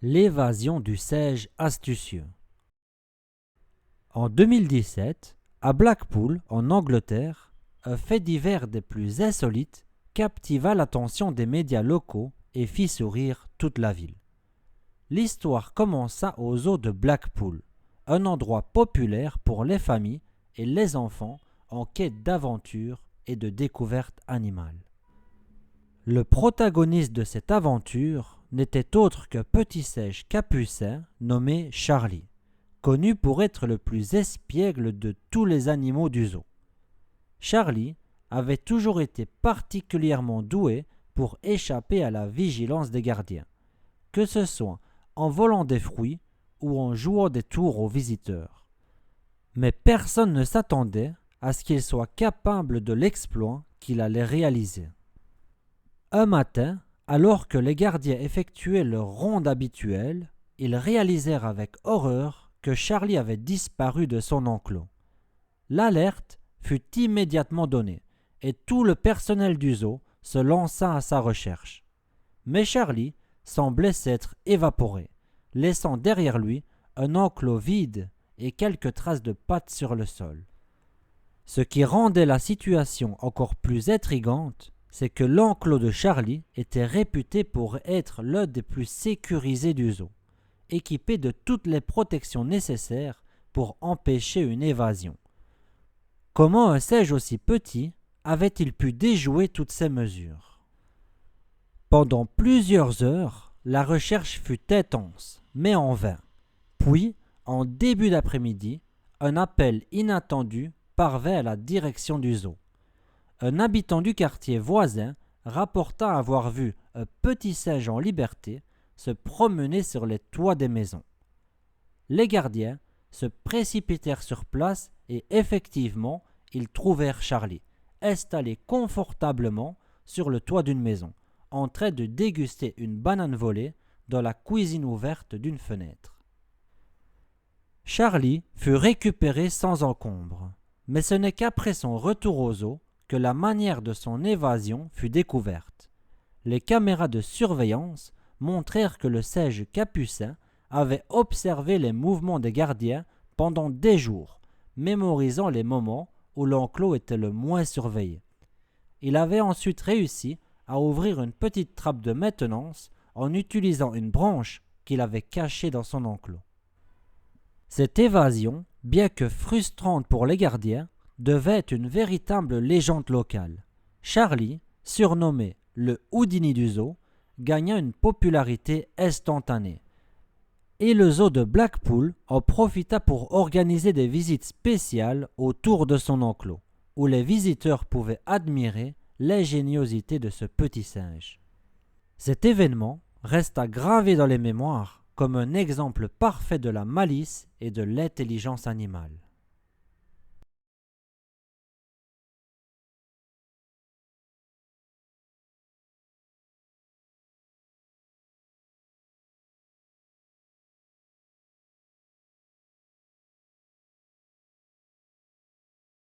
L'évasion du singe astucieux. En 2017, à Blackpool, en Angleterre, un fait divers des plus insolites captiva l'attention des médias locaux et fit sourire toute la ville. L'histoire commença aux eaux de Blackpool, un endroit populaire pour les familles et les enfants en quête d'aventure et de découvertes animales. Le protagoniste de cette aventure n'était autre qu'un petit singe capucin nommé Charlie, connu pour être le plus espiègle de tous les animaux du zoo. Charlie avait toujours été particulièrement doué pour échapper à la vigilance des gardiens, que ce soit en volant des fruits ou en jouant des tours aux visiteurs. Mais personne ne s'attendait à ce qu'il soit capable de l'exploit qu'il allait réaliser. Un matin, alors que les gardiens effectuaient leur ronde habituelle, ils réalisèrent avec horreur que Charlie avait disparu de son enclos. L'alerte fut immédiatement donnée et tout le personnel du zoo se lança à sa recherche. Mais Charlie semblait s'être évaporé, laissant derrière lui un enclos vide et quelques traces de pattes sur le sol. Ce qui rendait la situation encore plus intrigante, c'est que l'enclos de Charlie était réputé pour être l'un des plus sécurisés du zoo, équipé de toutes les protections nécessaires pour empêcher une évasion. Comment un singe aussi petit avait-il pu déjouer toutes ces mesures? Pendant plusieurs heures, la recherche fut intense, mais en vain. Puis, en début d'après-midi, un appel inattendu parvint à la direction du zoo. Un habitant du quartier voisin rapporta avoir vu un petit singe en liberté se promener sur les toits des maisons. Les gardiens se précipitèrent sur place et effectivement, ils trouvèrent Charlie, installé confortablement sur le toit d'une maison, en train de déguster une banane volée dans la cuisine ouverte d'une fenêtre. Charlie fut récupéré sans encombre, mais ce n'est qu'après son retour au zoo que la manière de son évasion fut découverte. Les caméras de surveillance montrèrent que le singe capucin avait observé les mouvements des gardiens pendant des jours, mémorisant les moments où l'enclos était le moins surveillé. Il avait ensuite réussi à ouvrir une petite trappe de maintenance en utilisant une branche qu'il avait cachée dans son enclos. Cette évasion, bien que frustrante pour les gardiens, devait être une véritable légende locale. Charlie, surnommé le Houdini du zoo, gagna une popularité instantanée. Et le zoo de Blackpool en profita pour organiser des visites spéciales autour de son enclos, où les visiteurs pouvaient admirer l'ingéniosité de ce petit singe. Cet événement resta gravé dans les mémoires comme un exemple parfait de la malice et de l'intelligence animale.